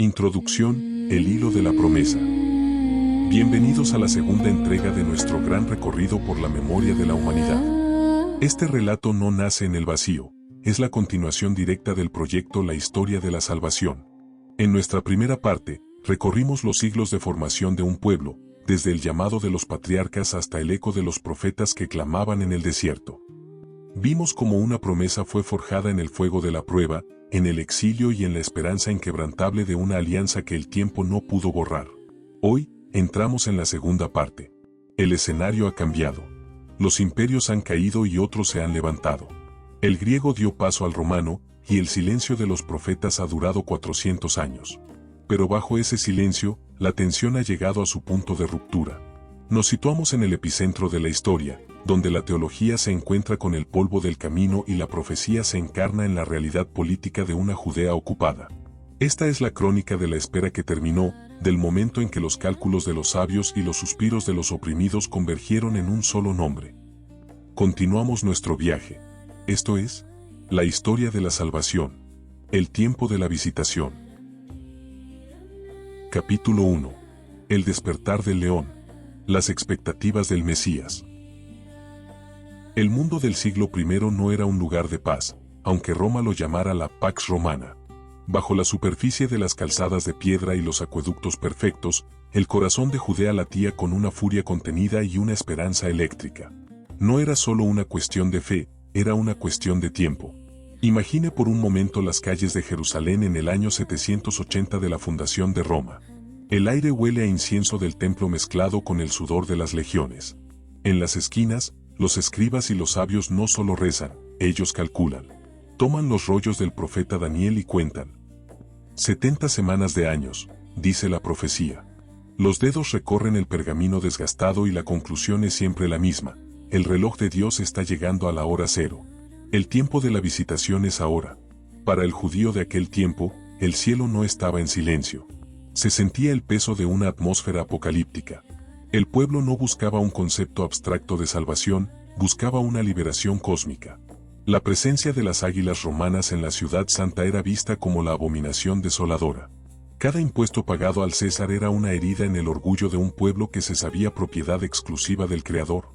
Introducción, el hilo de la promesa. Bienvenidos a la segunda entrega de nuestro gran recorrido por la memoria de la humanidad. Este relato no nace en el vacío, es la continuación directa del proyecto La Historia de la Salvación. En nuestra primera parte, recorrimos los siglos de formación de un pueblo, desde el llamado de los patriarcas hasta el eco de los profetas que clamaban en el desierto. Vimos cómo una promesa fue forjada en el fuego de la prueba, en el exilio y en la esperanza inquebrantable de una alianza que el tiempo no pudo borrar. Hoy, entramos en la segunda parte. El escenario ha cambiado. Los imperios han caído y otros se han levantado. El griego dio paso al romano, y el silencio de los profetas ha durado 400 años. Pero bajo ese silencio, la tensión ha llegado a su punto de ruptura. Nos situamos en el epicentro de la historia, donde la teología se encuentra con el polvo del camino y la profecía se encarna en la realidad política de una Judea ocupada. Esta es la crónica de la espera que terminó, del momento en que los cálculos de los sabios y los suspiros de los oprimidos convergieron en un solo nombre. Continuamos nuestro viaje. Esto es, la historia de la salvación. El tiempo de la visitación. Capítulo 1. El despertar del león. Las expectativas del Mesías. El mundo del siglo I no era un lugar de paz, aunque Roma lo llamara la Pax Romana. Bajo la superficie de las calzadas de piedra y los acueductos perfectos, el corazón de Judea latía con una furia contenida y una esperanza eléctrica. No era solo una cuestión de fe, era una cuestión de tiempo. Imagine por un momento las calles de Jerusalén en el año 780 de la fundación de Roma. El aire huele a incienso del templo mezclado con el sudor de las legiones. En las esquinas, los escribas y los sabios no solo rezan, ellos calculan. Toman los rollos del profeta Daniel y cuentan. 70 semanas de años, dice la profecía. Los dedos recorren el pergamino desgastado y la conclusión es siempre la misma. El reloj de Dios está llegando a la hora cero. El tiempo de la visitación es ahora. Para el judío de aquel tiempo, el cielo no estaba en silencio. Se sentía el peso de una atmósfera apocalíptica. El pueblo no buscaba un concepto abstracto de salvación, buscaba una liberación cósmica. La presencia de las águilas romanas en la ciudad santa era vista como la abominación desoladora. Cada impuesto pagado al César era una herida en el orgullo de un pueblo que se sabía propiedad exclusiva del Creador.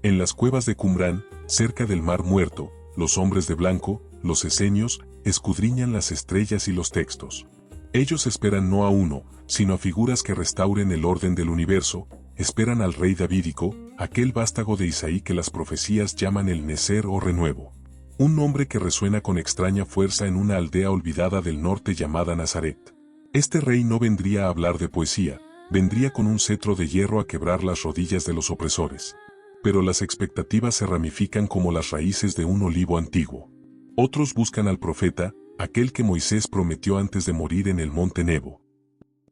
En las cuevas de Qumrán, cerca del Mar Muerto, los hombres de blanco, los esenios, escudriñan las estrellas y los textos. Ellos esperan no a uno, sino a figuras que restauren el orden del universo. Esperan al rey davídico, aquel vástago de Isaí que las profecías llaman el Neser o renuevo. Un nombre que resuena con extraña fuerza en una aldea olvidada del norte llamada Nazaret. Este rey no vendría a hablar de poesía, vendría con un cetro de hierro a quebrar las rodillas de los opresores. Pero las expectativas se ramifican como las raíces de un olivo antiguo. Otros buscan al profeta, aquel que Moisés prometió antes de morir en el monte Nebo.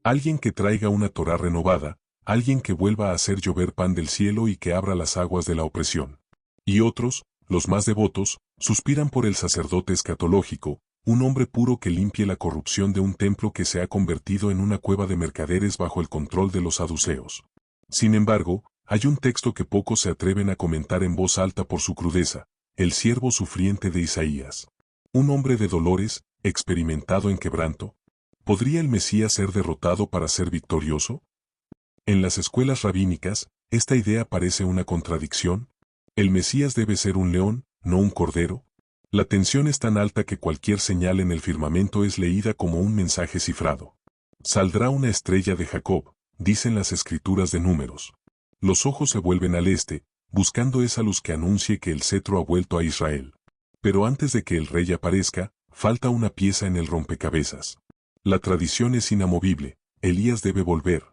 Alguien que traiga una Torá renovada, alguien que vuelva a hacer llover pan del cielo y que abra las aguas de la opresión. Y otros, los más devotos, suspiran por el sacerdote escatológico, un hombre puro que limpie la corrupción de un templo que se ha convertido en una cueva de mercaderes bajo el control de los saduceos. Sin embargo, hay un texto que pocos se atreven a comentar en voz alta por su crudeza, el siervo sufriente de Isaías. Un hombre de dolores, experimentado en quebranto. ¿Podría el Mesías ser derrotado para ser victorioso? En las escuelas rabínicas, esta idea parece una contradicción. ¿El Mesías debe ser un león, no un cordero? La tensión es tan alta que cualquier señal en el firmamento es leída como un mensaje cifrado. Saldrá una estrella de Jacob, dicen las escrituras de Números. Los ojos se vuelven al este, buscando esa luz que anuncie que el cetro ha vuelto a Israel. Pero antes de que el rey aparezca, falta una pieza en el rompecabezas. La tradición es inamovible, Elías debe volver.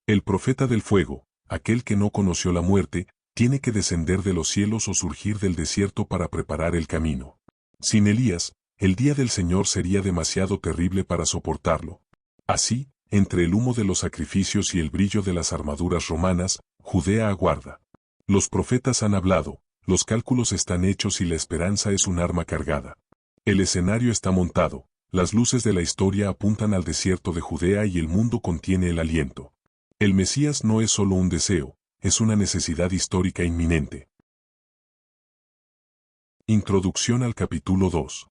El profeta del fuego, aquel que no conoció la muerte, tiene que descender de los cielos o surgir del desierto para preparar el camino. Sin Elías, el día del Señor sería demasiado terrible para soportarlo. Así, entre el humo de los sacrificios y el brillo de las armaduras romanas, Judea aguarda. Los profetas han hablado, los cálculos están hechos y la esperanza es un arma cargada. El escenario está montado, las luces de la historia apuntan al desierto de Judea y el mundo contiene el aliento. El Mesías no es solo un deseo, es una necesidad histórica inminente. Introducción al capítulo 2.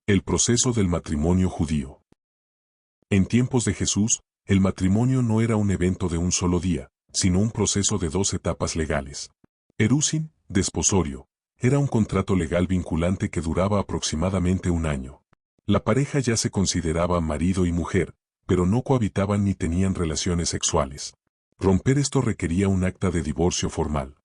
El proceso del matrimonio judío. En tiempos de Jesús, el matrimonio no era un evento de un solo día, sino un proceso de 2 etapas legales. Erusin, desposorio, era un contrato legal vinculante que duraba aproximadamente un año. La pareja ya se consideraba marido y mujer, pero no cohabitaban ni tenían relaciones sexuales. Romper esto requería un acta de divorcio formal.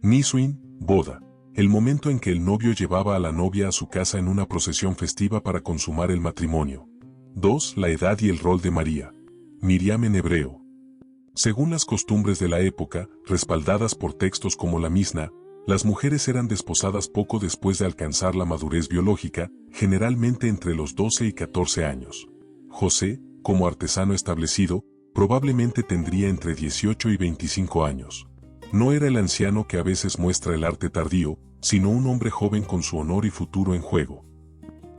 Nisuin, boda, el momento en que el novio llevaba a la novia a su casa en una procesión festiva para consumar el matrimonio. 2. La edad y el rol de María. Miriam en hebreo. Según las costumbres de la época, respaldadas por textos como la Misna, las mujeres eran desposadas poco después de alcanzar la madurez biológica, generalmente entre los 12 y 14 años. José, como artesano establecido, probablemente tendría entre 18 y 25 años. No era el anciano que a veces muestra el arte tardío, sino un hombre joven con su honor y futuro en juego.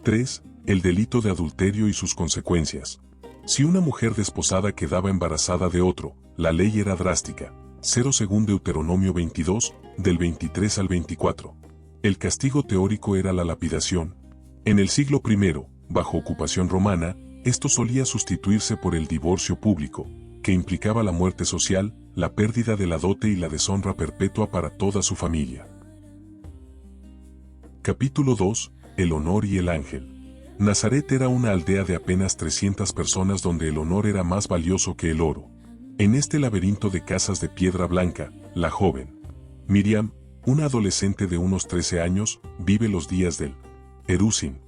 3. El delito de adulterio y sus consecuencias. Si una mujer desposada quedaba embarazada de otro, la ley era drástica. 0 según Deuteronomio 22, del 23 al 24. El castigo teórico era la lapidación. En el siglo I, bajo ocupación romana, esto solía sustituirse por el divorcio público, que implicaba la muerte social, la pérdida de la dote y la deshonra perpetua para toda su familia. Capítulo 2. El honor y el ángel. Nazaret era una aldea de apenas 300 personas donde el honor era más valioso que el oro. En este laberinto de casas de piedra blanca, la joven Miriam, una adolescente de unos 13 años, vive los días del Erusin.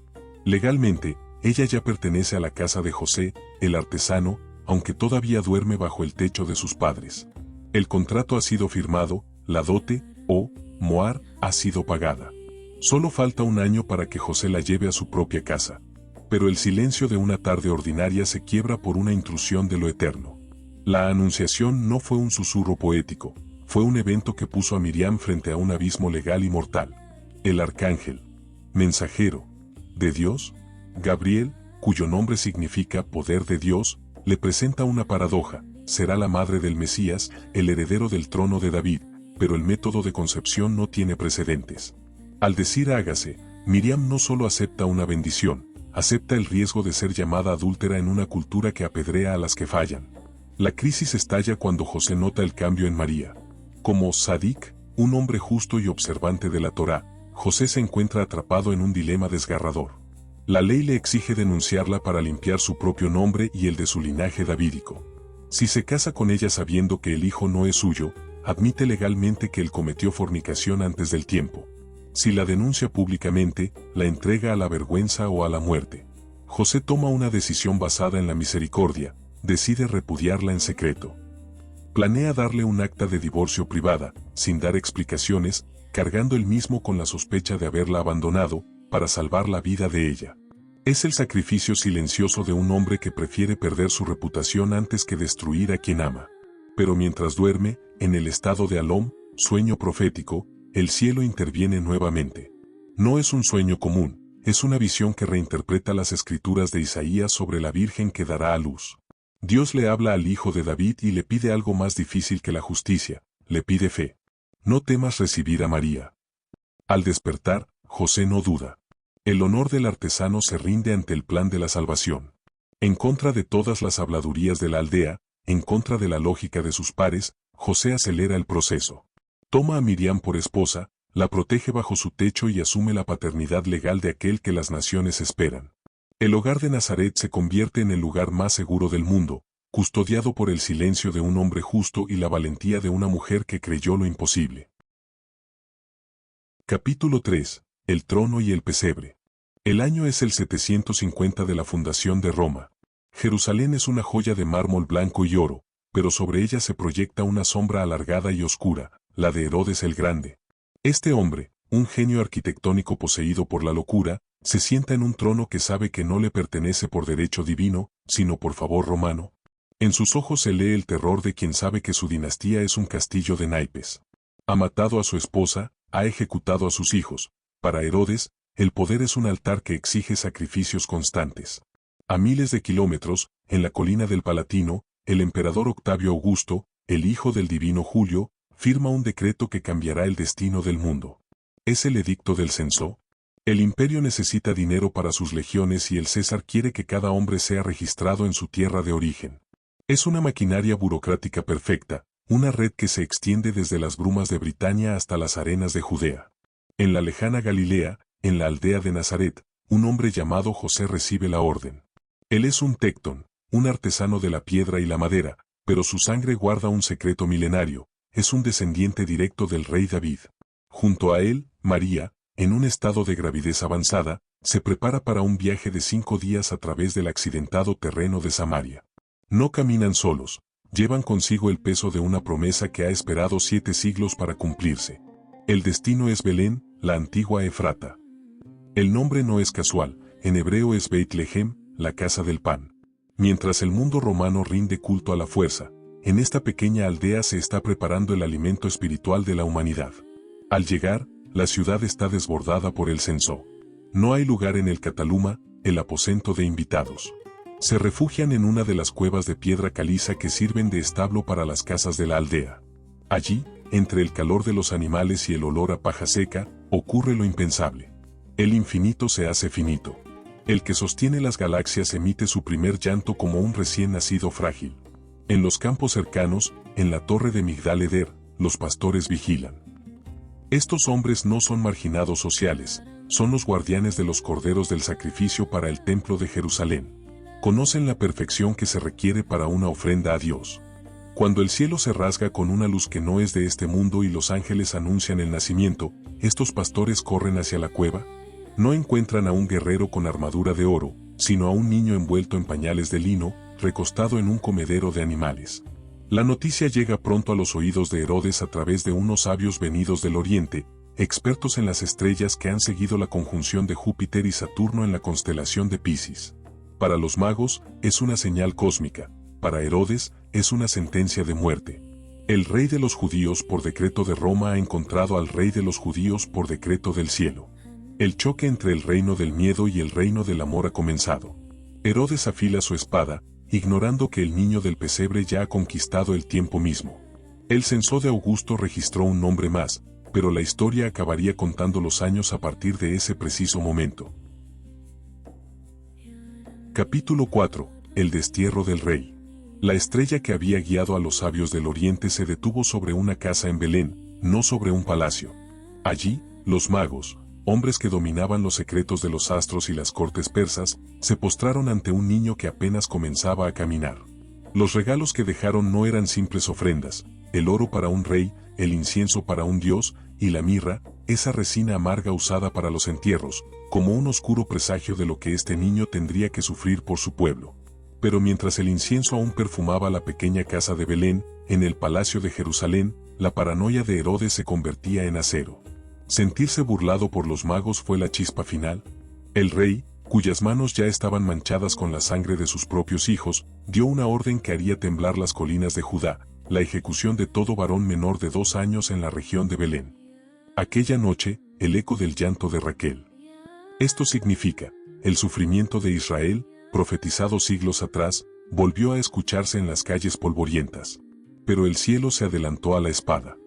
Legalmente, ella ya pertenece a la casa de José, el artesano, aunque todavía duerme bajo el techo de sus padres. El contrato ha sido firmado, la dote, o moar, ha sido pagada. Solo falta un año para que José la lleve a su propia casa. Pero el silencio de una tarde ordinaria se quiebra por una intrusión de lo eterno. La anunciación no fue un susurro poético, fue un evento que puso a Miriam frente a un abismo legal y mortal. El arcángel, mensajero de Dios, Gabriel, cuyo nombre significa poder de Dios, le presenta una paradoja: será la madre del Mesías, el heredero del trono de David, pero el método de concepción no tiene precedentes. Al decir hágase, Miriam no solo acepta una bendición, acepta el riesgo de ser llamada adúltera en una cultura que apedrea a las que fallan. La crisis estalla cuando José nota el cambio en María. Como Sadik, un hombre justo y observante de la Torá, José se encuentra atrapado en un dilema desgarrador. La ley le exige denunciarla para limpiar su propio nombre y el de su linaje davídico. Si se casa con ella sabiendo que el hijo no es suyo, admite legalmente que él cometió fornicación antes del tiempo. Si la denuncia públicamente, la entrega a la vergüenza o a la muerte. José toma una decisión basada en la misericordia, decide repudiarla en secreto. Planea darle un acta de divorcio privada, sin dar explicaciones, cargando él mismo con la sospecha de haberla abandonado, para salvar la vida de ella. Es el sacrificio silencioso de un hombre que prefiere perder su reputación antes que destruir a quien ama. Pero mientras duerme, en el estado de Alom, sueño profético, el cielo interviene nuevamente. No es un sueño común, es una visión que reinterpreta las escrituras de Isaías sobre la Virgen que dará a luz. Dios le habla al hijo de David y le pide algo más difícil que la justicia, le pide fe. No temas recibir a María. Al despertar, José no duda. El honor del artesano se rinde ante el plan de la salvación. En contra de todas las habladurías de la aldea, en contra de la lógica de sus pares, José acelera el proceso. Toma a Miriam por esposa, la protege bajo su techo y asume la paternidad legal de aquel que las naciones esperan. El hogar de Nazaret se convierte en el lugar más seguro del mundo, custodiado por el silencio de un hombre justo y la valentía de una mujer que creyó lo imposible. Capítulo 3. El trono y el pesebre. El año es el 750 de la fundación de Roma. Jerusalén es una joya de mármol blanco y oro, pero sobre ella se proyecta una sombra alargada y oscura, la de Herodes el Grande. Este hombre, un genio arquitectónico poseído por la locura, se sienta en un trono que sabe que no le pertenece por derecho divino, sino por favor romano. En sus ojos se lee el terror de quien sabe que su dinastía es un castillo de naipes. Ha matado a su esposa, ha ejecutado a sus hijos. Para Herodes, el poder es un altar que exige sacrificios constantes. A miles de kilómetros, en la colina del Palatino, el emperador Octavio Augusto, el hijo del divino Julio, firma un decreto que cambiará el destino del mundo. Es el edicto del censo. El imperio necesita dinero para sus legiones y el César quiere que cada hombre sea registrado en su tierra de origen. Es una maquinaria burocrática perfecta, una red que se extiende desde las brumas de Britania hasta las arenas de Judea. En la lejana Galilea, en la aldea de Nazaret, un hombre llamado José recibe la orden. Él es un tectón, un artesano de la piedra y la madera, pero su sangre guarda un secreto milenario, es un descendiente directo del rey David. Junto a él, María, en un estado de gravidez avanzada, se prepara para un viaje de 5 días a través del accidentado terreno de Samaria. No caminan solos, llevan consigo el peso de una promesa que ha esperado 7 siglos para cumplirse. El destino es Belén, la antigua Efrata. El nombre no es casual, en hebreo es Beit Lehem, la casa del pan. Mientras el mundo romano rinde culto a la fuerza, en esta pequeña aldea se está preparando el alimento espiritual de la humanidad. Al llegar, la ciudad está desbordada por el censo. No hay lugar en el Cataluma, el aposento de invitados. Se refugian en una de las cuevas de piedra caliza que sirven de establo para las casas de la aldea. Allí, entre el calor de los animales y el olor a paja seca, ocurre lo impensable. El infinito se hace finito. El que sostiene las galaxias emite su primer llanto como un recién nacido frágil. En los campos cercanos, en la torre de Migdal Eder, los pastores vigilan. Estos hombres no son marginados sociales, son los guardianes de los corderos del sacrificio para el templo de Jerusalén. Conocen la perfección que se requiere para una ofrenda a Dios. Cuando el cielo se rasga con una luz que no es de este mundo y los ángeles anuncian el nacimiento, estos pastores corren hacia la cueva. No encuentran a un guerrero con armadura de oro, sino a un niño envuelto en pañales de lino, recostado en un comedero de animales. La noticia llega pronto a los oídos de Herodes a través de unos sabios venidos del oriente, expertos en las estrellas que han seguido la conjunción de Júpiter y Saturno en la constelación de Piscis. Para los magos, es una señal cósmica, para Herodes, es una sentencia de muerte. El rey de los judíos por decreto de Roma ha encontrado al rey de los judíos por decreto del cielo. El choque entre el reino del miedo y el reino del amor ha comenzado. Herodes afila su espada, ignorando que el niño del pesebre ya ha conquistado el tiempo mismo. El censo de Augusto registró un nombre más, pero la historia acabaría contando los años a partir de ese preciso momento. Capítulo 4. El destierro del rey. La estrella que había guiado a los sabios del oriente se detuvo sobre una casa en Belén, no sobre un palacio. Allí, los magos, hombres que dominaban los secretos de los astros y las cortes persas, se postraron ante un niño que apenas comenzaba a caminar. Los regalos que dejaron no eran simples ofrendas, el oro para un rey, el incienso para un dios, y la mirra, esa resina amarga usada para los entierros, como un oscuro presagio de lo que este niño tendría que sufrir por su pueblo. Pero mientras el incienso aún perfumaba la pequeña casa de Belén, en el palacio de Jerusalén, la paranoia de Herodes se convertía en acero. Sentirse burlado por los magos fue la chispa final. El rey, cuyas manos ya estaban manchadas con la sangre de sus propios hijos, dio una orden que haría temblar las colinas de Judá, la ejecución de todo varón menor de 2 años en la región de Belén. Aquella noche, el eco del llanto de Raquel. Esto significa, el sufrimiento de Israel, profetizado siglos atrás, volvió a escucharse en las calles polvorientas. Pero el cielo se adelantó a la espada.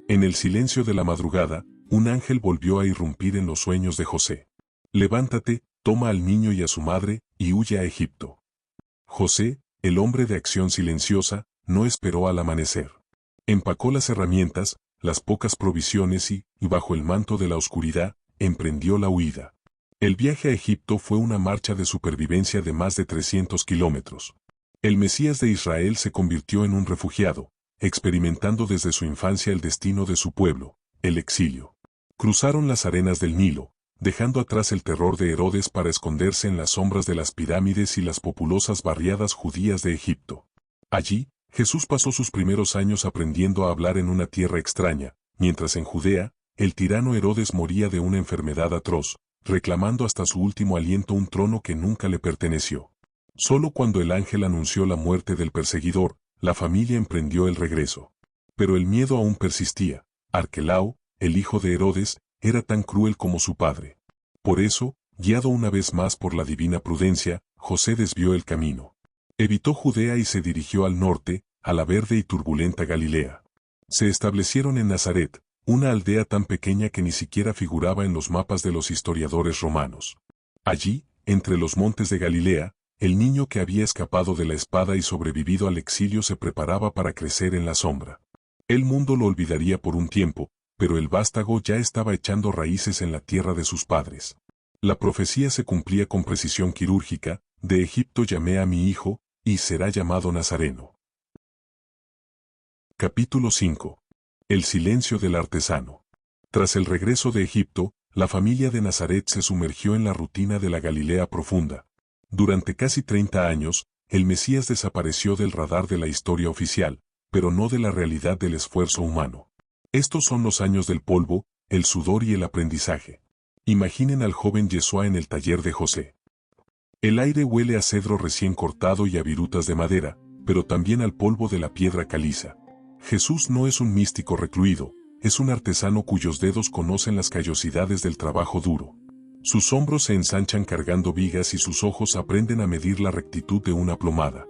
En el silencio de la madrugada, un ángel volvió a irrumpir en los sueños de José. Levántate, toma al niño y a su madre, y huye a Egipto. José, el hombre de acción silenciosa, no esperó al amanecer. Empacó las herramientas, las pocas provisiones y, bajo el manto de la oscuridad, emprendió la huida. El viaje a Egipto fue una marcha de supervivencia de más de 300 kilómetros. El Mesías de Israel se convirtió en un refugiado, experimentando desde su infancia el destino de su pueblo, el exilio. Cruzaron las arenas del Nilo, dejando atrás el terror de Herodes para esconderse en las sombras de las pirámides y las populosas barriadas judías de Egipto. Allí, Jesús pasó sus primeros años aprendiendo a hablar en una tierra extraña, mientras en Judea, el tirano Herodes moría de una enfermedad atroz, reclamando hasta su último aliento un trono que nunca le perteneció. Solo cuando el ángel anunció la muerte del perseguidor, la familia emprendió el regreso. Pero el miedo aún persistía. Arquelao, el hijo de Herodes, era tan cruel como su padre. Por eso, guiado una vez más por la divina prudencia, José desvió el camino. Evitó Judea y se dirigió al norte, a la verde y turbulenta Galilea. Se establecieron en Nazaret, una aldea tan pequeña que ni siquiera figuraba en los mapas de los historiadores romanos. Allí, entre los montes de Galilea, el niño que había escapado de la espada y sobrevivido al exilio se preparaba para crecer en la sombra. El mundo lo olvidaría por un tiempo, pero el vástago ya estaba echando raíces en la tierra de sus padres. La profecía se cumplía con precisión quirúrgica: de Egipto llamé a mi hijo, y será llamado Nazareno. Capítulo 5. El silencio del artesano. Tras el regreso de Egipto, la familia de Nazaret se sumergió en la rutina de la Galilea profunda. Durante casi 30 años, el Mesías desapareció del radar de la historia oficial, pero no de la realidad del esfuerzo humano. Estos son los años del polvo, el sudor y el aprendizaje. Imaginen al joven Yeshua en el taller de José. El aire huele a cedro recién cortado y a virutas de madera, pero también al polvo de la piedra caliza. Jesús no es un místico recluido, es un artesano cuyos dedos conocen las callosidades del trabajo duro. Sus hombros se ensanchan cargando vigas y sus ojos aprenden a medir la rectitud de una plomada.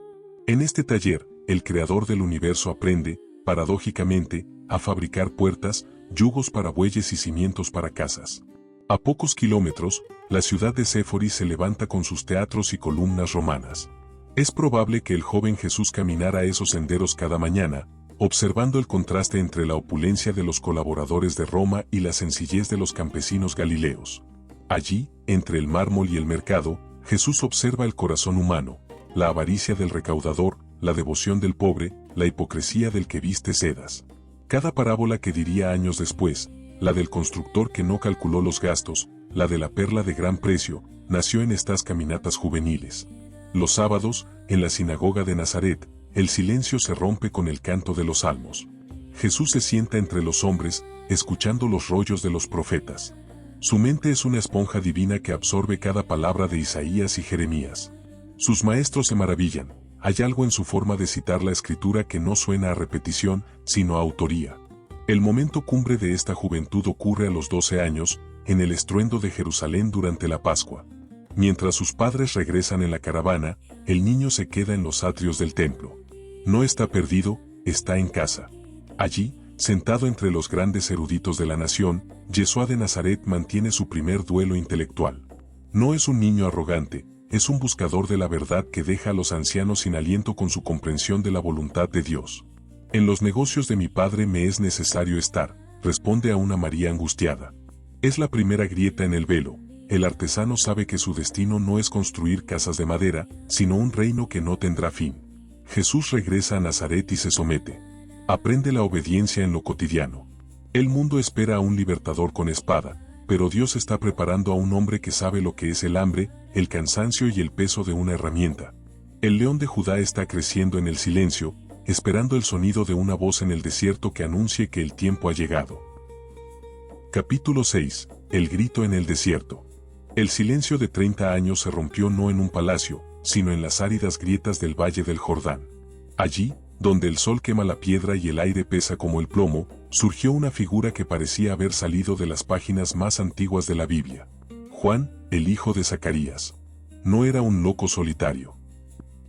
En este taller, el creador del universo aprende, paradójicamente, a fabricar puertas, yugos para bueyes y cimientos para casas. A pocos kilómetros, la ciudad de Séforis se levanta con sus teatros y columnas romanas. Es probable que el joven Jesús caminara esos senderos cada mañana, observando el contraste entre la opulencia de los colaboradores de Roma y la sencillez de los campesinos galileos. Allí, entre el mármol y el mercado, Jesús observa el corazón humano, la avaricia del recaudador, la devoción del pobre, la hipocresía del que viste sedas. Cada parábola que diría años después, la del constructor que no calculó los gastos, la de la perla de gran precio, nació en estas caminatas juveniles. Los sábados, en la sinagoga de Nazaret, el silencio se rompe con el canto de los salmos. Jesús se sienta entre los hombres, escuchando los rollos de los profetas. Su mente es una esponja divina que absorbe cada palabra de Isaías y Jeremías. Sus maestros se maravillan, hay algo en su forma de citar la escritura que no suena a repetición, sino a autoría. El momento cumbre de esta juventud ocurre a los 12 años, en el estruendo de Jerusalén durante la Pascua. Mientras sus padres regresan en la caravana, el niño se queda en los atrios del templo. No está perdido, está en casa. Allí, sentado entre los grandes eruditos de la nación, Yeshua de Nazaret mantiene su primer duelo intelectual. No es un niño arrogante, es un buscador de la verdad que deja a los ancianos sin aliento con su comprensión de la voluntad de Dios. En los negocios de mi padre me es necesario estar, responde a una María angustiada. Es la primera grieta en el velo. El artesano sabe que su destino no es construir casas de madera, sino un reino que no tendrá fin. Jesús regresa a Nazaret y se somete. Aprende la obediencia en lo cotidiano. El mundo espera a un libertador con espada, pero Dios está preparando a un hombre que sabe lo que es el hambre, el cansancio y el peso de una herramienta. El león de Judá está creciendo en el silencio, esperando el sonido de una voz en el desierto que anuncie que el tiempo ha llegado. Capítulo 6. El grito en el desierto. El silencio de 30 años se rompió no en un palacio, sino en las áridas grietas del valle del Jordán. Allí, donde el sol quema la piedra y el aire pesa como el plomo, surgió una figura que parecía haber salido de las páginas más antiguas de la Biblia. Juan, el hijo de Zacarías. No era un loco solitario.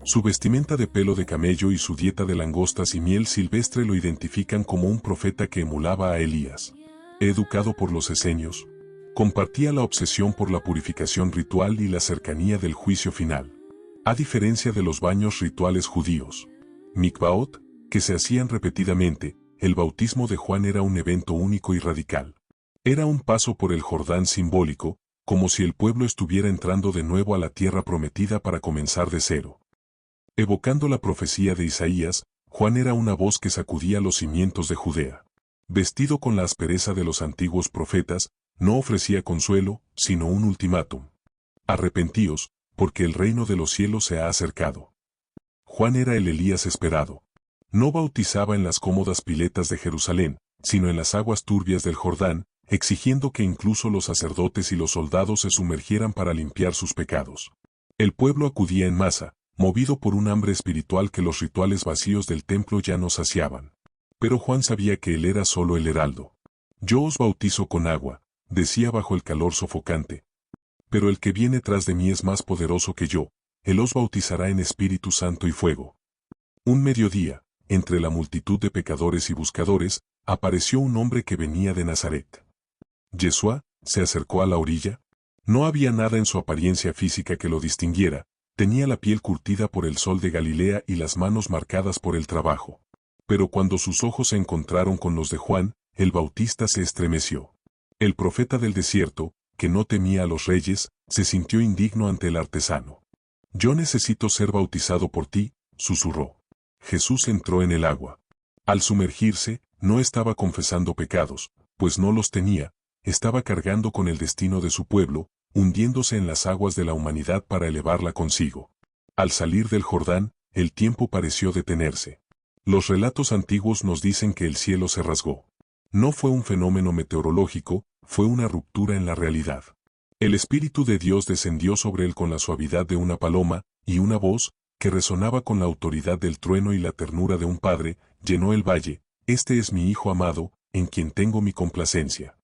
Su vestimenta de pelo de camello y su dieta de langostas y miel silvestre lo identifican como un profeta que emulaba a Elías. Educado por los esenios, compartía la obsesión por la purificación ritual y la cercanía del juicio final. A diferencia de los baños rituales judíos, mikvaot, que se hacían repetidamente, el bautismo de Juan era un evento único y radical. Era un paso por el Jordán simbólico, como si el pueblo estuviera entrando de nuevo a la tierra prometida para comenzar de cero. Evocando la profecía de Isaías, Juan era una voz que sacudía los cimientos de Judea. Vestido con la aspereza de los antiguos profetas, no ofrecía consuelo, sino un ultimátum. Arrepentíos, porque el reino de los cielos se ha acercado. Juan era el Elías esperado. No bautizaba en las cómodas piletas de Jerusalén, sino en las aguas turbias del Jordán, exigiendo que incluso los sacerdotes y los soldados se sumergieran para limpiar sus pecados. El pueblo acudía en masa, movido por un hambre espiritual que los rituales vacíos del templo ya no saciaban. Pero Juan sabía que él era solo el heraldo. Yo os bautizo con agua, decía bajo el calor sofocante. Pero el que viene tras de mí es más poderoso que yo, él os bautizará en Espíritu Santo y fuego. Un mediodía, entre la multitud de pecadores y buscadores, apareció un hombre que venía de Nazaret. Yeshua se acercó a la orilla. No había nada en su apariencia física que lo distinguiera, tenía la piel curtida por el sol de Galilea y las manos marcadas por el trabajo. Pero cuando sus ojos se encontraron con los de Juan, el Bautista se estremeció. El profeta del desierto, que no temía a los reyes, se sintió indigno ante el artesano. «Yo necesito ser bautizado por ti», susurró. Jesús entró en el agua. Al sumergirse, no estaba confesando pecados, pues no los tenía, estaba cargando con el destino de su pueblo, hundiéndose en las aguas de la humanidad para elevarla consigo. Al salir del Jordán, el tiempo pareció detenerse. Los relatos antiguos nos dicen que el cielo se rasgó. No fue un fenómeno meteorológico, fue una ruptura en la realidad. El Espíritu de Dios descendió sobre él con la suavidad de una paloma, y una voz, que resonaba con la autoridad del trueno y la ternura de un padre, llenó el valle. «Este es mi Hijo amado, en quien tengo mi complacencia».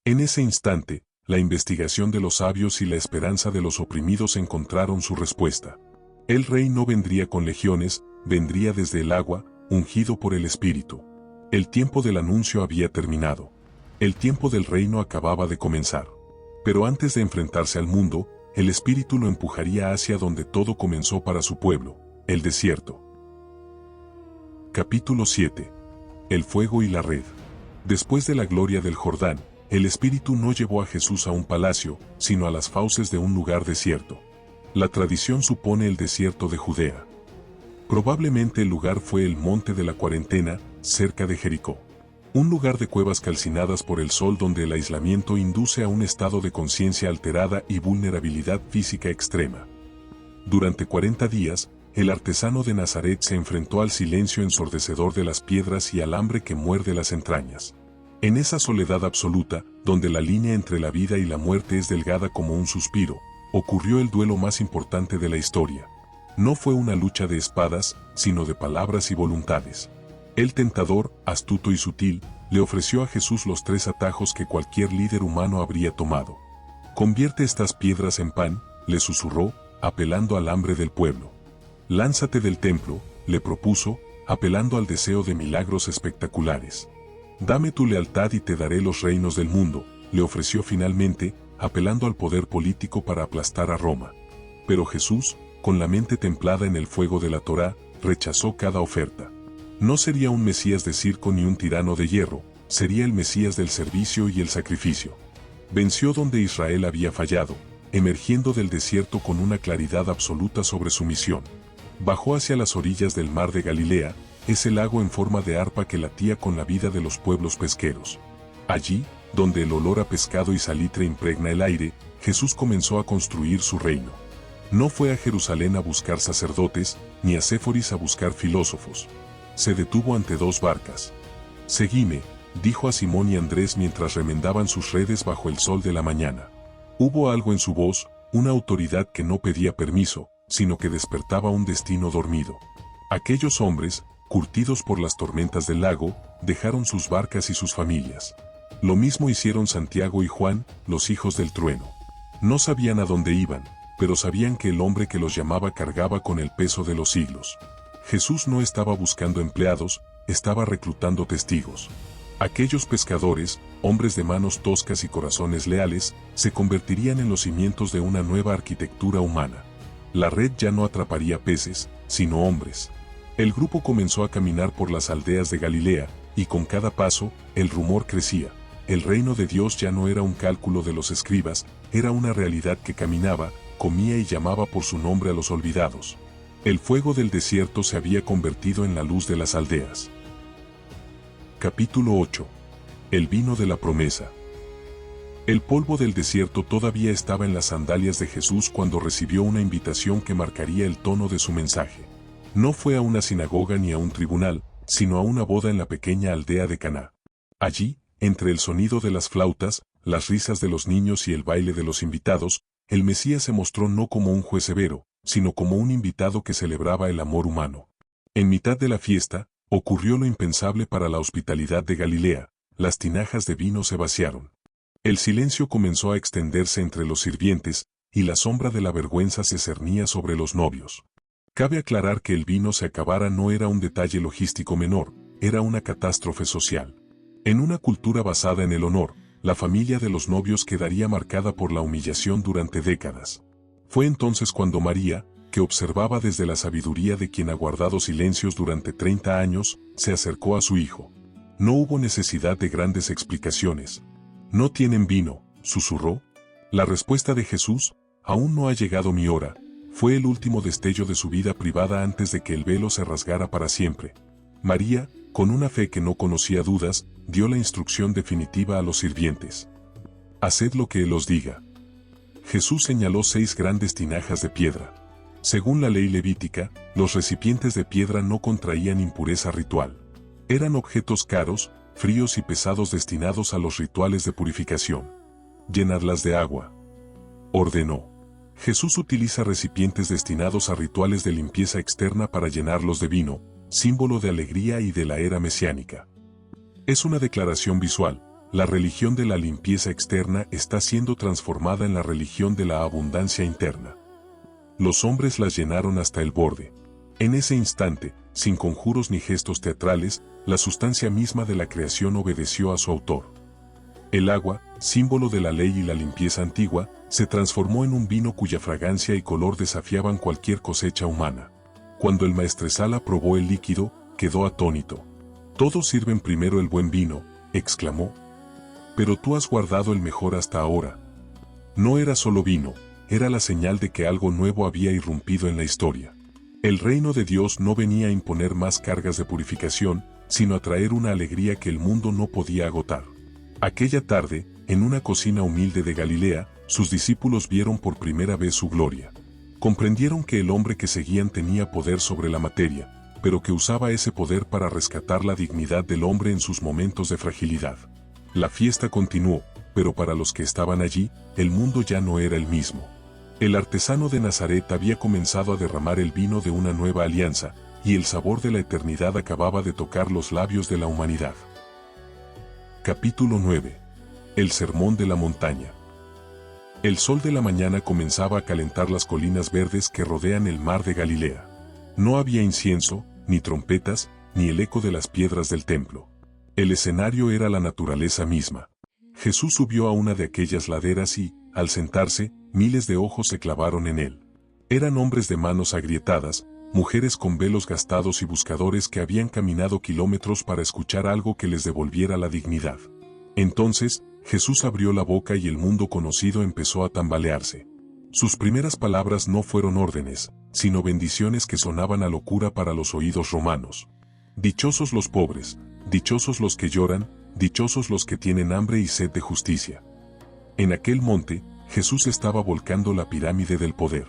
En ese instante, la investigación de los sabios y la esperanza de los oprimidos encontraron su respuesta. El rey no vendría con legiones, vendría desde el agua, ungido por el Espíritu. El tiempo del anuncio había terminado. El tiempo del reino acababa de comenzar. Pero antes de enfrentarse al mundo, el Espíritu lo empujaría hacia donde todo comenzó para su pueblo, el desierto. Capítulo 7. El fuego y la red. Después de la gloria del Jordán, el Espíritu no llevó a Jesús a un palacio, sino a las fauces de un lugar desierto. La tradición supone el desierto de Judea. Probablemente el lugar fue el Monte de la Cuarentena, cerca de Jericó. Un lugar de cuevas calcinadas por el sol donde el aislamiento induce a un estado de conciencia alterada y vulnerabilidad física extrema. Durante 40 días, el artesano de Nazaret se enfrentó al silencio ensordecedor de las piedras y al hambre que muerde las entrañas. En esa soledad absoluta, donde la línea entre la vida y la muerte es delgada como un suspiro, ocurrió el duelo más importante de la historia. No fue una lucha de espadas, sino de palabras y voluntades. El tentador, astuto y sutil, le ofreció a Jesús los 3 atajos que cualquier líder humano habría tomado. «Convierte estas piedras en pan», le susurró, apelando al hambre del pueblo. «Lánzate del templo», le propuso, apelando al deseo de milagros espectaculares. «Dame tu lealtad y te daré los reinos del mundo», le ofreció finalmente, apelando al poder político para aplastar a Roma. Pero Jesús, con la mente templada en el fuego de la Torá, rechazó cada oferta. No sería un Mesías de circo ni un tirano de hierro, sería el Mesías del servicio y el sacrificio. Venció donde Israel había fallado, emergiendo del desierto con una claridad absoluta sobre su misión. Bajó hacia las orillas del mar de Galilea, ese lago en forma de arpa que latía con la vida de los pueblos pesqueros. Allí, donde el olor a pescado y salitre impregna el aire, Jesús comenzó a construir su reino. No fue a Jerusalén a buscar sacerdotes, ni a Séforis a buscar filósofos. Se detuvo ante 2 barcas. «Seguime», dijo a Simón y Andrés mientras remendaban sus redes bajo el sol de la mañana. Hubo algo en su voz, una autoridad que no pedía permiso, sino que despertaba un destino dormido. Aquellos hombres, curtidos por las tormentas del lago, dejaron sus barcas y sus familias. Lo mismo hicieron Santiago y Juan, los hijos del trueno. No sabían a dónde iban, pero sabían que el hombre que los llamaba cargaba con el peso de los siglos. Jesús no estaba buscando empleados, estaba reclutando testigos. Aquellos pescadores, hombres de manos toscas y corazones leales, se convertirían en los cimientos de una nueva arquitectura humana. La red ya no atraparía peces, sino hombres. El grupo comenzó a caminar por las aldeas de Galilea, y con cada paso, el rumor crecía. El reino de Dios ya no era un cálculo de los escribas, era una realidad que caminaba, comía y llamaba por su nombre a los olvidados. El fuego del desierto se había convertido en la luz de las aldeas. Capítulo 8. El vino de la promesa. El polvo del desierto todavía estaba en las sandalias de Jesús cuando recibió una invitación que marcaría el tono de su mensaje. No fue a una sinagoga ni a un tribunal, sino a una boda en la pequeña aldea de Caná. Allí, entre el sonido de las flautas, las risas de los niños y el baile de los invitados, el Mesías se mostró no como un juez severo, sino como un invitado que celebraba el amor humano. En mitad de la fiesta, ocurrió lo impensable para la hospitalidad de Galilea, las tinajas de vino se vaciaron. El silencio comenzó a extenderse entre los sirvientes, y la sombra de la vergüenza se cernía sobre los novios. Cabe aclarar que el vino se acabara no era un detalle logístico menor, era una catástrofe social. En una cultura basada en el honor, la familia de los novios quedaría marcada por la humillación durante décadas. Fue entonces cuando María, que observaba desde la sabiduría de quien ha guardado silencios durante 30 años, se acercó a su hijo. No hubo necesidad de grandes explicaciones. «¿No tienen vino?», susurró. La respuesta de Jesús, «Aún no ha llegado mi hora», fue el último destello de su vida privada antes de que el velo se rasgara para siempre. María, con una fe que no conocía dudas, dio la instrucción definitiva a los sirvientes. «Haced lo que Él os diga». Jesús señaló 6 grandes tinajas de piedra. Según la ley levítica, los recipientes de piedra no contraían impureza ritual. Eran objetos caros, fríos y pesados destinados a los rituales de purificación. «Llenadlas de agua», ordenó. Jesús utiliza recipientes destinados a rituales de limpieza externa para llenarlos de vino, símbolo de alegría y de la era mesiánica. Es una declaración visual. La religión de la limpieza externa está siendo transformada en la religión de la abundancia interna. Los hombres las llenaron hasta el borde. En ese instante, sin conjuros ni gestos teatrales, la sustancia misma de la creación obedeció a su autor. El agua, símbolo de la ley y la limpieza antigua, se transformó en un vino cuya fragancia y color desafiaban cualquier cosecha humana. Cuando el maestresala probó el líquido, quedó atónito. «Todos sirven primero el buen vino», exclamó. «Pero tú has guardado el mejor hasta ahora». No era solo vino, era la señal de que algo nuevo había irrumpido en la historia. El reino de Dios no venía a imponer más cargas de purificación, sino a traer una alegría que el mundo no podía agotar. Aquella tarde, en una cocina humilde de Galilea, sus discípulos vieron por primera vez su gloria. Comprendieron que el hombre que seguían tenía poder sobre la materia, pero que usaba ese poder para rescatar la dignidad del hombre en sus momentos de fragilidad. La fiesta continuó, pero para los que estaban allí, el mundo ya no era el mismo. El artesano de Nazaret había comenzado a derramar el vino de una nueva alianza, y el sabor de la eternidad acababa de tocar los labios de la humanidad. Capítulo 9. El Sermón de la Montaña. El sol de la mañana comenzaba a calentar las colinas verdes que rodean el mar de Galilea. No había incienso, ni trompetas, ni el eco de las piedras del templo. El escenario era la naturaleza misma. Jesús subió a una de aquellas laderas y, al sentarse, miles de ojos se clavaron en él. Eran hombres de manos agrietadas, mujeres con velos gastados y buscadores que habían caminado kilómetros para escuchar algo que les devolviera la dignidad. Entonces, Jesús abrió la boca y el mundo conocido empezó a tambalearse. Sus primeras palabras no fueron órdenes, sino bendiciones que sonaban a locura para los oídos romanos. «Dichosos los pobres, dichosos los que lloran, dichosos los que tienen hambre y sed de justicia». En aquel monte, Jesús estaba volcando la pirámide del poder.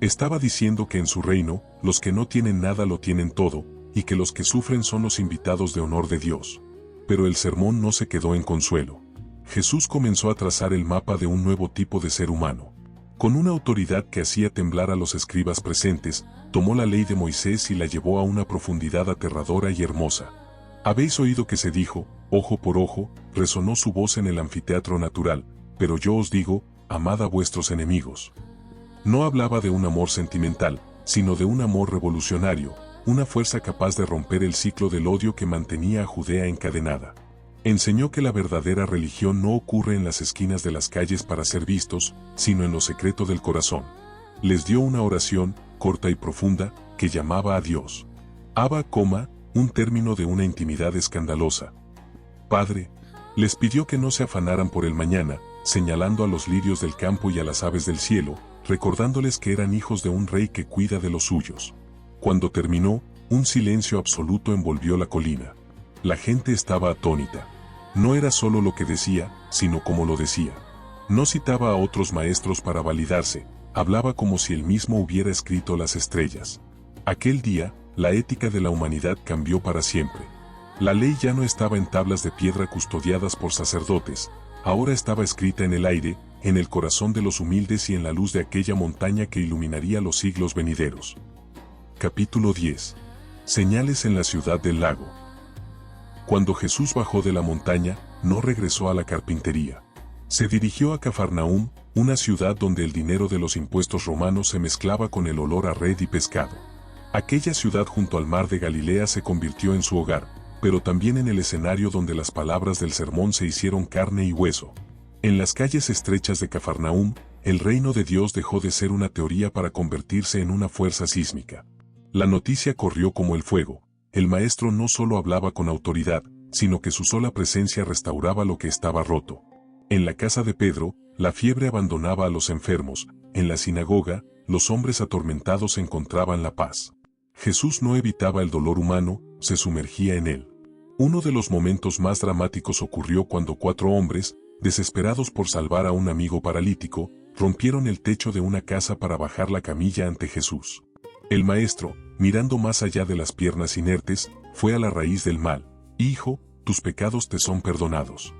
Estaba diciendo que en su reino, los que no tienen nada lo tienen todo, y que los que sufren son los invitados de honor de Dios. Pero el sermón no se quedó en consuelo. Jesús comenzó a trazar el mapa de un nuevo tipo de ser humano. Con una autoridad que hacía temblar a los escribas presentes, tomó la ley de Moisés y la llevó a una profundidad aterradora y hermosa. «Habéis oído que se dijo, ojo por ojo», resonó su voz en el anfiteatro natural, «pero yo os digo, amad a vuestros enemigos». No hablaba de un amor sentimental, sino de un amor revolucionario, una fuerza capaz de romper el ciclo del odio que mantenía a Judea encadenada. Enseñó que la verdadera religión no ocurre en las esquinas de las calles para ser vistos, sino en lo secreto del corazón. Les dio una oración, corta y profunda, que llamaba a Dios. Abba, un término de una intimidad escandalosa. Padre. Les pidió que no se afanaran por el mañana, señalando a los lirios del campo y a las aves del cielo, recordándoles que eran hijos de un rey que cuida de los suyos. Cuando terminó, un silencio absoluto envolvió la colina. La gente estaba atónita. No era solo lo que decía, sino cómo lo decía. No citaba a otros maestros para validarse, hablaba como si él mismo hubiera escrito las estrellas. Aquel día, la ética de la humanidad cambió para siempre. La ley ya no estaba en tablas de piedra custodiadas por sacerdotes, ahora estaba escrita en el aire, en el corazón de los humildes y en la luz de aquella montaña que iluminaría los siglos venideros. Capítulo 10. Señales en la ciudad del lago. Cuando Jesús bajó de la montaña, no regresó a la carpintería. Se dirigió a Cafarnaúm, una ciudad donde el dinero de los impuestos romanos se mezclaba con el olor a red y pescado. Aquella ciudad junto al mar de Galilea se convirtió en su hogar, pero también en el escenario donde las palabras del sermón se hicieron carne y hueso. En las calles estrechas de Cafarnaúm, el reino de Dios dejó de ser una teoría para convertirse en una fuerza sísmica. La noticia corrió como el fuego. El maestro no solo hablaba con autoridad, sino que su sola presencia restauraba lo que estaba roto. En la casa de Pedro, la fiebre abandonaba a los enfermos. En la sinagoga, los hombres atormentados encontraban la paz. Jesús no evitaba el dolor humano, se sumergía en él. Uno de los momentos más dramáticos ocurrió cuando 4 hombres, desesperados por salvar a un amigo paralítico, rompieron el techo de una casa para bajar la camilla ante Jesús. El maestro, mirando más allá de las piernas inertes, fue a la raíz del mal. Hijo, tus pecados te son perdonados.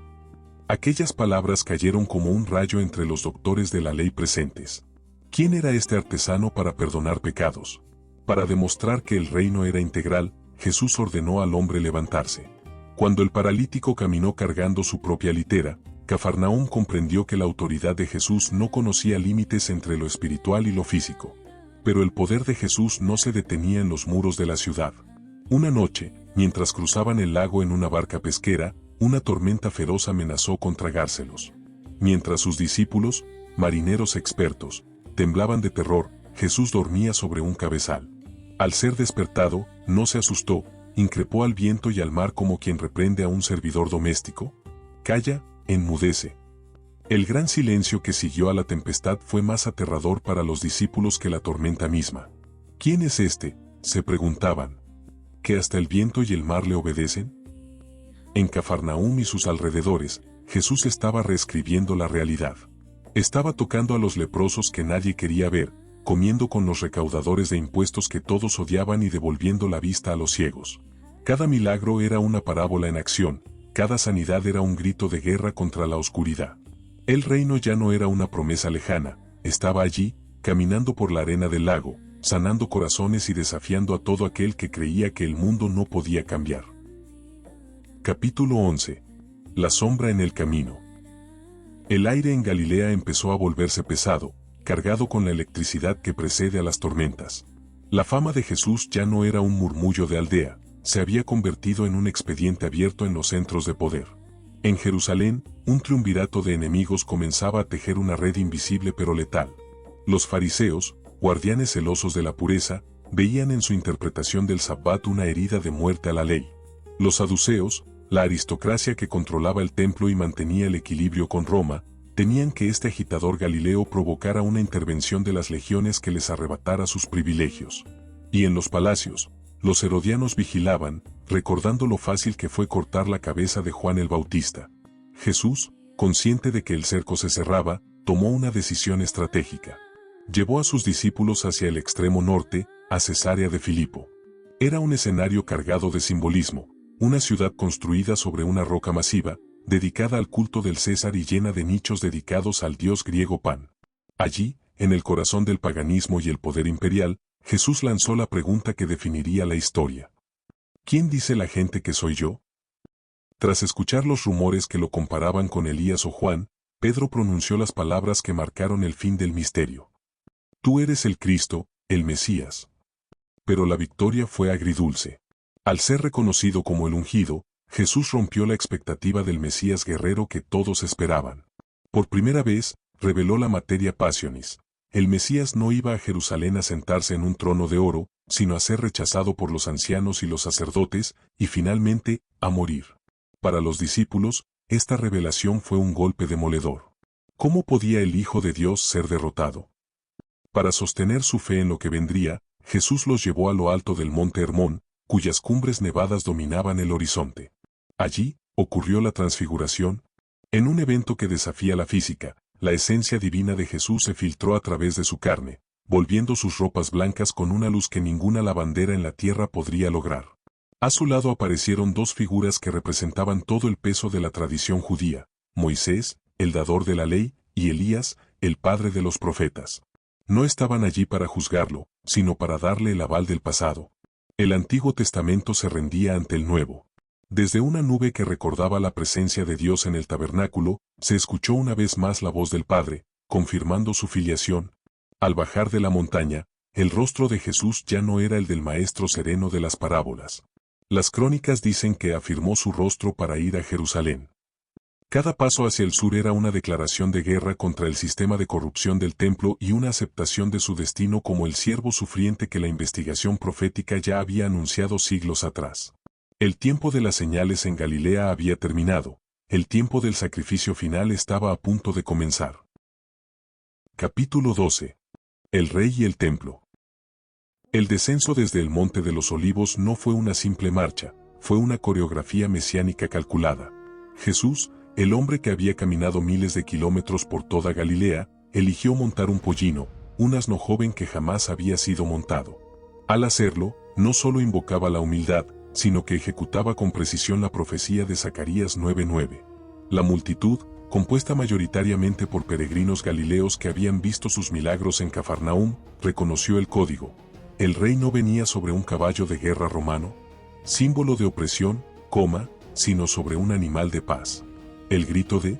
Aquellas palabras cayeron como un rayo entre los doctores de la ley presentes. ¿Quién era este artesano para perdonar pecados? Para demostrar que el reino era integral, Jesús ordenó al hombre levantarse. Cuando el paralítico caminó cargando su propia litera, Cafarnaúm comprendió que la autoridad de Jesús no conocía límites entre lo espiritual y lo físico. Pero el poder de Jesús no se detenía en los muros de la ciudad. Una noche, mientras cruzaban el lago en una barca pesquera, una tormenta feroz amenazó con tragárselos. Mientras sus discípulos, marineros expertos, temblaban de terror, Jesús dormía sobre un cabezal. Al ser despertado, no se asustó, increpó al viento y al mar como quien reprende a un servidor doméstico. Calla, enmudece. El gran silencio que siguió a la tempestad fue más aterrador para los discípulos que la tormenta misma. ¿Quién es este?, se preguntaban. ¿Que hasta el viento y el mar le obedecen? En Cafarnaúm y sus alrededores, Jesús estaba reescribiendo la realidad. Estaba tocando a los leprosos que nadie quería ver, comiendo con los recaudadores de impuestos que todos odiaban y devolviendo la vista a los ciegos. Cada milagro era una parábola en acción, cada sanidad era un grito de guerra contra la oscuridad. El reino ya no era una promesa lejana, estaba allí, caminando por la arena del lago, sanando corazones y desafiando a todo aquel que creía que el mundo no podía cambiar. Capítulo 11. La sombra en el camino. El aire en Galilea empezó a volverse pesado, cargado con la electricidad que precede a las tormentas. La fama de Jesús ya no era un murmullo de aldea, se había convertido en un expediente abierto en los centros de poder. En Jerusalén, un triunvirato de enemigos comenzaba a tejer una red invisible pero letal. Los fariseos, guardianes celosos de la pureza, veían en su interpretación del Sabbat una herida de muerte a la ley. Los saduceos, la aristocracia que controlaba el templo y mantenía el equilibrio con Roma, temían que este agitador galileo provocara una intervención de las legiones que les arrebatara sus privilegios. Y en los palacios, los herodianos vigilaban, recordando lo fácil que fue cortar la cabeza de Juan el Bautista. Jesús, consciente de que el cerco se cerraba, tomó una decisión estratégica. Llevó a sus discípulos hacia el extremo norte, a Cesarea de Filipo. Era un escenario cargado de simbolismo, una ciudad construida sobre una roca masiva, dedicada al culto del César y llena de nichos dedicados al dios griego Pan. Allí, en el corazón del paganismo y el poder imperial, Jesús lanzó la pregunta que definiría la historia. ¿Quién dice la gente que soy yo? Tras escuchar los rumores que lo comparaban con Elías o Juan, Pedro pronunció las palabras que marcaron el fin del misterio. Tú eres el Cristo, el Mesías. Pero la victoria fue agridulce. Al ser reconocido como el ungido, Jesús rompió la expectativa del Mesías guerrero que todos esperaban. Por primera vez, reveló la materia passionis. El Mesías no iba a Jerusalén a sentarse en un trono de oro, sino a ser rechazado por los ancianos y los sacerdotes, y finalmente, a morir. Para los discípulos, esta revelación fue un golpe demoledor. ¿Cómo podía el Hijo de Dios ser derrotado? Para sostener su fe en lo que vendría, Jesús los llevó a lo alto del monte Hermón, cuyas cumbres nevadas dominaban el horizonte. Allí, ocurrió la transfiguración. En un evento que desafía la física, la esencia divina de Jesús se filtró a través de su carne, volviendo sus ropas blancas con una luz que ninguna lavandera en la tierra podría lograr. A su lado aparecieron 2 figuras que representaban todo el peso de la tradición judía: Moisés, el dador de la ley, y Elías, el padre de los profetas. No estaban allí para juzgarlo, sino para darle el aval del pasado. El Antiguo Testamento se rendía ante el Nuevo. Desde una nube que recordaba la presencia de Dios en el tabernáculo, se escuchó una vez más la voz del Padre, confirmando su filiación. Al bajar de la montaña, el rostro de Jesús ya no era el del maestro sereno de las parábolas. Las crónicas dicen que afirmó su rostro para ir a Jerusalén. Cada paso hacia el sur era una declaración de guerra contra el sistema de corrupción del templo y una aceptación de su destino como el siervo sufriente que la investigación profética ya había anunciado siglos atrás. El tiempo de las señales en Galilea había terminado, el tiempo del sacrificio final estaba a punto de comenzar. Capítulo 12. El Rey y el Templo. El descenso desde el Monte de los Olivos no fue una simple marcha, fue una coreografía mesiánica calculada. Jesús, el hombre que había caminado miles de kilómetros por toda Galilea, eligió montar un pollino, un asno joven que jamás había sido montado. Al hacerlo, no solo invocaba la humildad, sino que ejecutaba con precisión la profecía de Zacarías 9:9. La multitud, compuesta mayoritariamente por peregrinos galileos que habían visto sus milagros en Cafarnaúm, reconoció el código. El rey no venía sobre un caballo de guerra romano, símbolo de opresión, sino sobre un animal de paz. El grito de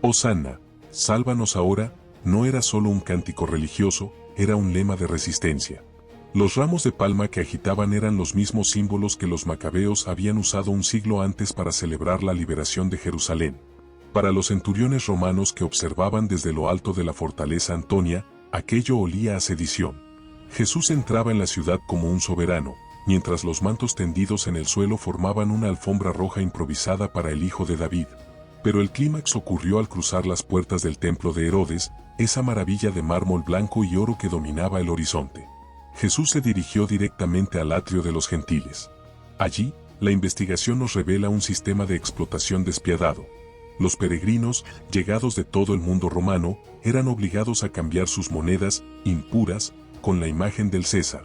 «Hosanna, sálvanos ahora», no era solo un cántico religioso, era un lema de resistencia. Los ramos de palma que agitaban eran los mismos símbolos que los macabeos habían usado un siglo antes para celebrar la liberación de Jerusalén. Para los centuriones romanos que observaban desde lo alto de la fortaleza Antonia, aquello olía a sedición. Jesús entraba en la ciudad como un soberano, mientras los mantos tendidos en el suelo formaban una alfombra roja improvisada para el hijo de David. Pero el clímax ocurrió al cruzar las puertas del templo de Herodes, esa maravilla de mármol blanco y oro que dominaba el horizonte. Jesús se dirigió directamente al atrio de los gentiles. Allí, la investigación nos revela un sistema de explotación despiadado. Los peregrinos, llegados de todo el mundo romano, eran obligados a cambiar sus monedas, impuras, con la imagen del César,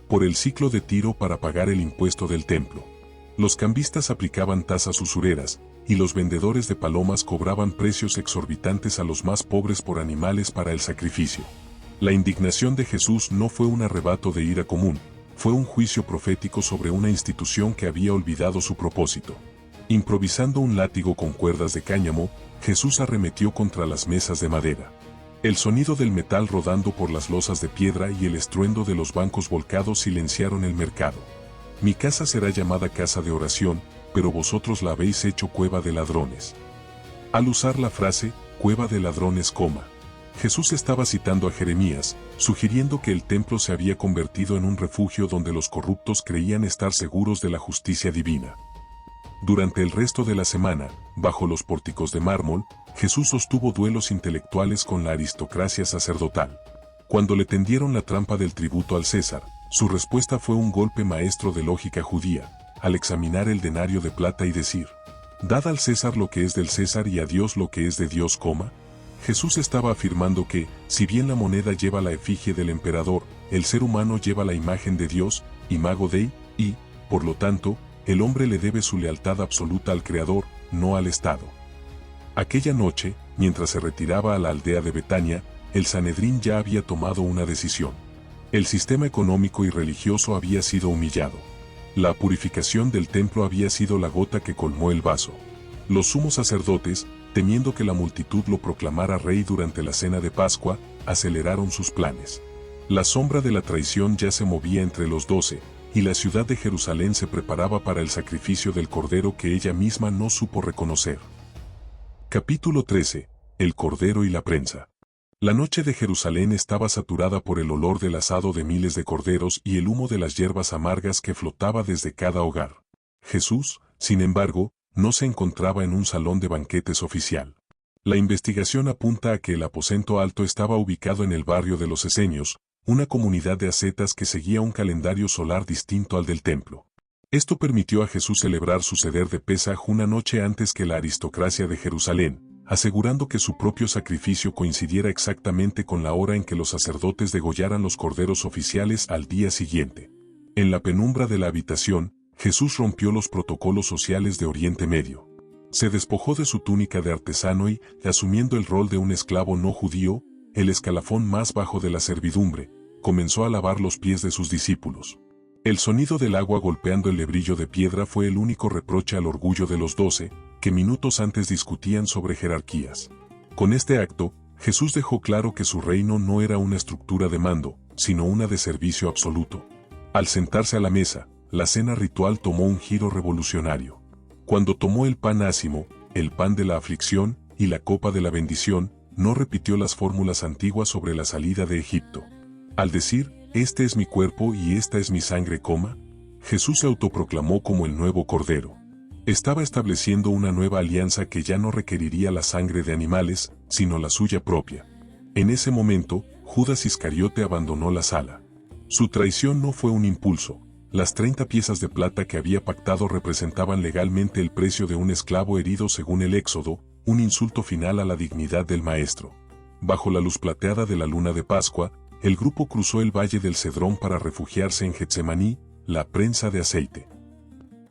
por el ciclo de Tiro para pagar el impuesto del templo. Los cambistas aplicaban tasas usureras, y los vendedores de palomas cobraban precios exorbitantes a los más pobres por animales para el sacrificio. La indignación de Jesús no fue un arrebato de ira común, fue un juicio profético sobre una institución que había olvidado su propósito. Improvisando un látigo con cuerdas de cáñamo, Jesús arremetió contra las mesas de madera. El sonido del metal rodando por las losas de piedra y el estruendo de los bancos volcados silenciaron el mercado. Mi casa será llamada casa de oración, pero vosotros la habéis hecho cueva de ladrones. Al usar la frase, cueva de ladrones, Jesús estaba citando a Jeremías, sugiriendo que el templo se había convertido en un refugio donde los corruptos creían estar seguros de la justicia divina. Durante el resto de la semana, bajo los pórticos de mármol, Jesús sostuvo duelos intelectuales con la aristocracia sacerdotal. Cuando le tendieron la trampa del tributo al César, su respuesta fue un golpe maestro de lógica judía, al examinar el denario de plata y decir: «Dad al César lo que es del César y a Dios lo que es de Dios». Jesús estaba afirmando que, si bien la moneda lleva la efigie del emperador, el ser humano lleva la imagen de Dios, imago Dei, y, por lo tanto, el hombre le debe su lealtad absoluta al Creador, no al Estado. Aquella noche, mientras se retiraba a la aldea de Betania, el Sanedrín ya había tomado una decisión. El sistema económico y religioso había sido humillado. La purificación del templo había sido la gota que colmó el vaso. Los sumos sacerdotes, temiendo que la multitud lo proclamara rey durante la cena de Pascua, aceleraron sus planes. La sombra de la traición ya se movía entre los 12, y la ciudad de Jerusalén se preparaba para el sacrificio del Cordero que ella misma no supo reconocer. Capítulo 13. El Cordero y la prensa. La noche de Jerusalén estaba saturada por el olor del asado de miles de corderos y el humo de las hierbas amargas que flotaba desde cada hogar. Jesús, sin embargo, no se encontraba en un salón de banquetes oficial. La investigación apunta a que el aposento alto estaba ubicado en el barrio de los Esenios, una comunidad de ascetas que seguía un calendario solar distinto al del templo. Esto permitió a Jesús celebrar su seder de Pesaj una noche antes que la aristocracia de Jerusalén, asegurando que su propio sacrificio coincidiera exactamente con la hora en que los sacerdotes degollaran los corderos oficiales al día siguiente. En la penumbra de la habitación, Jesús rompió los protocolos sociales de Oriente Medio. Se despojó de su túnica de artesano y, asumiendo el rol de un esclavo no judío, el escalafón más bajo de la servidumbre, comenzó a lavar los pies de sus discípulos. El sonido del agua golpeando el lebrillo de piedra fue el único reproche al orgullo de los 12, que minutos antes discutían sobre jerarquías. Con este acto, Jesús dejó claro que su reino no era una estructura de mando, sino una de servicio absoluto. Al sentarse a la mesa, la cena ritual tomó un giro revolucionario. Cuando tomó el pan ácimo, el pan de la aflicción, y la copa de la bendición, no repitió las fórmulas antiguas sobre la salida de Egipto. Al decir, este es mi cuerpo y esta es mi sangre, Jesús se autoproclamó como el nuevo Cordero. Estaba estableciendo una nueva alianza que ya no requeriría la sangre de animales, sino la suya propia. En ese momento, Judas Iscariote abandonó la sala. Su traición no fue un impulso. Las 30 piezas de plata que había pactado representaban legalmente el precio de un esclavo herido según el Éxodo, un insulto final a la dignidad del Maestro. Bajo la luz plateada de la luna de Pascua, el grupo cruzó el valle del Cedrón para refugiarse en Getsemaní, la prensa de aceite.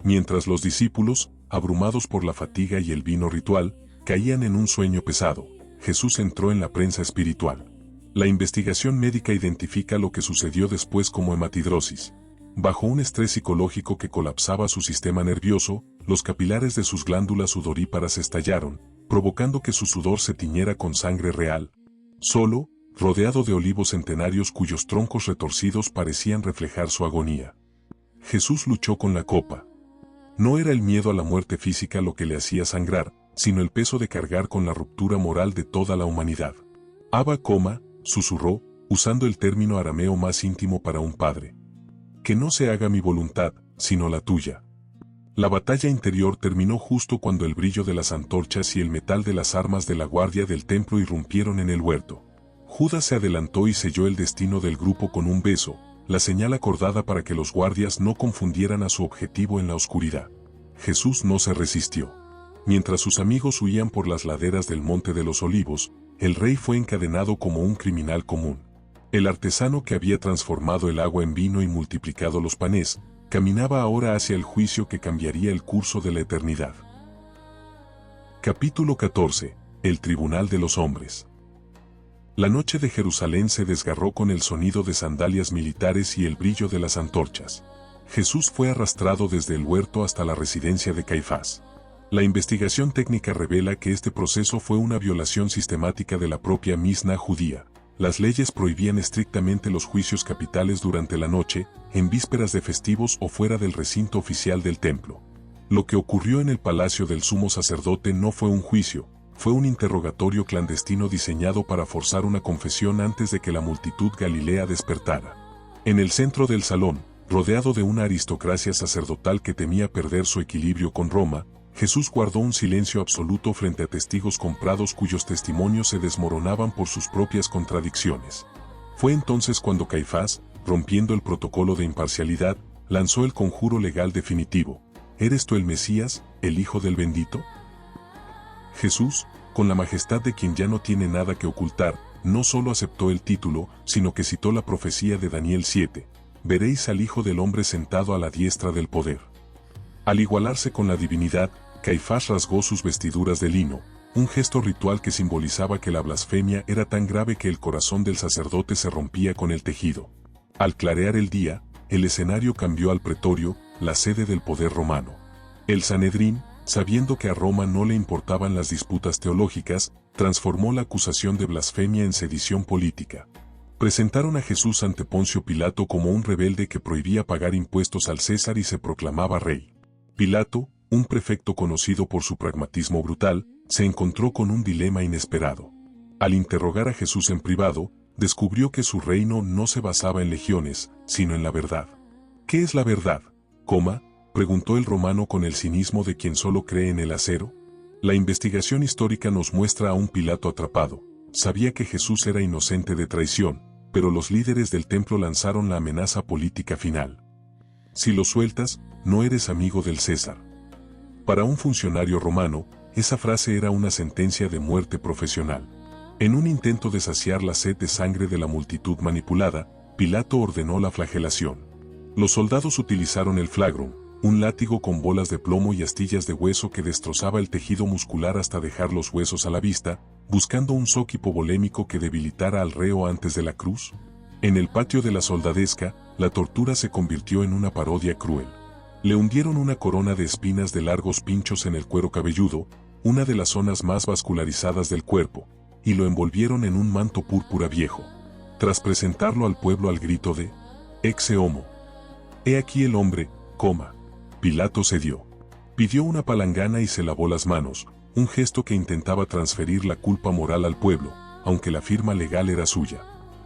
Mientras los discípulos, abrumados por la fatiga y el vino ritual, caían en un sueño pesado, Jesús entró en la prensa espiritual. La investigación médica identifica lo que sucedió después como hematidrosis. Bajo un estrés psicológico que colapsaba su sistema nervioso, los capilares de sus glándulas sudoríparas estallaron, provocando que su sudor se tiñera con sangre real. Solo, rodeado de olivos centenarios cuyos troncos retorcidos parecían reflejar su agonía. Jesús luchó con la copa. No era el miedo a la muerte física lo que le hacía sangrar, sino el peso de cargar con la ruptura moral de toda la humanidad. Abba, susurró, usando el término arameo más íntimo para un padre. Que no se haga mi voluntad, sino la tuya. La batalla interior terminó justo cuando el brillo de las antorchas y el metal de las armas de la guardia del templo irrumpieron en el huerto. Judas se adelantó y selló el destino del grupo con un beso, la señal acordada para que los guardias no confundieran a su objetivo en la oscuridad. Jesús no se resistió. Mientras sus amigos huían por las laderas del Monte de los Olivos, el rey fue encadenado como un criminal común. El artesano que había transformado el agua en vino y multiplicado los panes, caminaba ahora hacia el juicio que cambiaría el curso de la eternidad. Capítulo 14. El Tribunal de los Hombres. La noche de Jerusalén se desgarró con el sonido de sandalias militares y el brillo de las antorchas. Jesús fue arrastrado desde el huerto hasta la residencia de Caifás. La investigación técnica revela que este proceso fue una violación sistemática de la propia Misná judía. Las leyes prohibían estrictamente los juicios capitales durante la noche, en vísperas de festivos o fuera del recinto oficial del templo. Lo que ocurrió en el palacio del sumo sacerdote no fue un juicio, fue un interrogatorio clandestino diseñado para forzar una confesión antes de que la multitud galilea despertara. En el centro del salón, rodeado de una aristocracia sacerdotal que temía perder su equilibrio con Roma, Jesús guardó un silencio absoluto frente a testigos comprados cuyos testimonios se desmoronaban por sus propias contradicciones. Fue entonces cuando Caifás, rompiendo el protocolo de imparcialidad, lanzó el conjuro legal definitivo: ¿eres tú el Mesías, el Hijo del Bendito? Jesús, con la majestad de quien ya no tiene nada que ocultar, no solo aceptó el título, sino que citó la profecía de Daniel 7, veréis al Hijo del Hombre sentado a la diestra del poder. Al igualarse con la divinidad, Caifás rasgó sus vestiduras de lino, un gesto ritual que simbolizaba que la blasfemia era tan grave que el corazón del sacerdote se rompía con el tejido. Al clarear el día, el escenario cambió al pretorio, la sede del poder romano. El Sanedrín, sabiendo que a Roma no le importaban las disputas teológicas, transformó la acusación de blasfemia en sedición política. Presentaron a Jesús ante Poncio Pilato como un rebelde que prohibía pagar impuestos al César y se proclamaba rey. Pilato, un prefecto conocido por su pragmatismo brutal, se encontró con un dilema inesperado. Al interrogar a Jesús en privado, descubrió que su reino no se basaba en legiones, sino en la verdad. ¿Qué es la verdad? Preguntó el romano con el cinismo de quien solo cree en el acero. La investigación histórica nos muestra a un Pilato atrapado. Sabía que Jesús era inocente de traición, pero los líderes del templo lanzaron la amenaza política final. Si lo sueltas, no eres amigo del César. Para un funcionario romano, esa frase era una sentencia de muerte profesional. En un intento de saciar la sed de sangre de la multitud manipulada, Pilato ordenó la flagelación. Los soldados utilizaron el flagrum, un látigo con bolas de plomo y astillas de hueso que destrozaba el tejido muscular hasta dejar los huesos a la vista, buscando un shock hipovolémico que debilitara al reo antes de la cruz. En el patio de la soldadesca, la tortura se convirtió en una parodia cruel. Le hundieron una corona de espinas de largos pinchos en el cuero cabelludo, una de las zonas más vascularizadas del cuerpo, y lo envolvieron en un manto púrpura viejo. Tras presentarlo al pueblo al grito de «Exe homo», «He aquí el hombre», Pilato cedió. Pidió una palangana y se lavó las manos, un gesto que intentaba transferir la culpa moral al pueblo, aunque la firma legal era suya.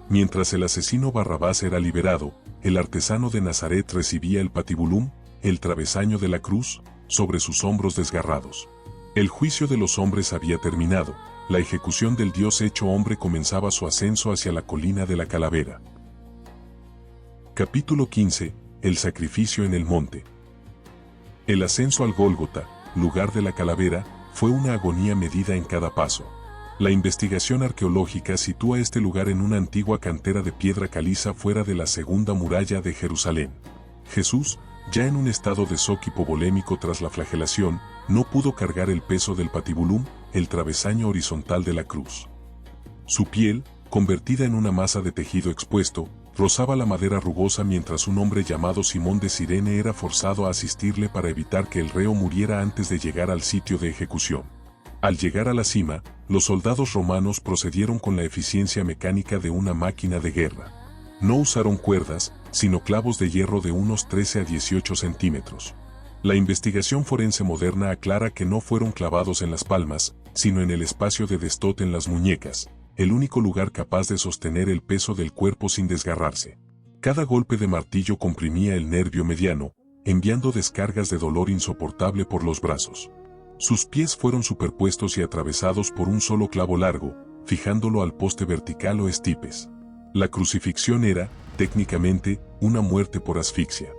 Mientras el asesino Barrabás era liberado, el artesano de Nazaret recibía el patibulum, el travesaño de la cruz, sobre sus hombros desgarrados. El juicio de los hombres había terminado, la ejecución del Dios hecho hombre comenzaba su ascenso hacia la colina de la calavera. Capítulo 15. El sacrificio en el monte. El ascenso al Gólgota, lugar de la calavera, fue una agonía medida en cada paso. La investigación arqueológica sitúa este lugar en una antigua cantera de piedra caliza fuera de la segunda muralla de Jerusalén. Jesús, ya en un estado de shock hipovolémico tras la flagelación, no pudo cargar el peso del patibulum, el travesaño horizontal de la cruz. Su piel, convertida en una masa de tejido expuesto, rozaba la madera rugosa mientras un hombre llamado Simón de Cirene era forzado a asistirle para evitar que el reo muriera antes de llegar al sitio de ejecución. Al llegar a la cima, los soldados romanos procedieron con la eficiencia mecánica de una máquina de guerra. No usaron cuerdas, sino clavos de hierro de unos 13 a 18 centímetros. La investigación forense moderna aclara que no fueron clavados en las palmas, sino en el espacio de destote en las muñecas, el único lugar capaz de sostener el peso del cuerpo sin desgarrarse. Cada golpe de martillo comprimía el nervio mediano, enviando descargas de dolor insoportable por los brazos. Sus pies fueron superpuestos y atravesados por un solo clavo largo, fijándolo al poste vertical o estipes. La crucifixión era, técnicamente, una muerte por asfixia.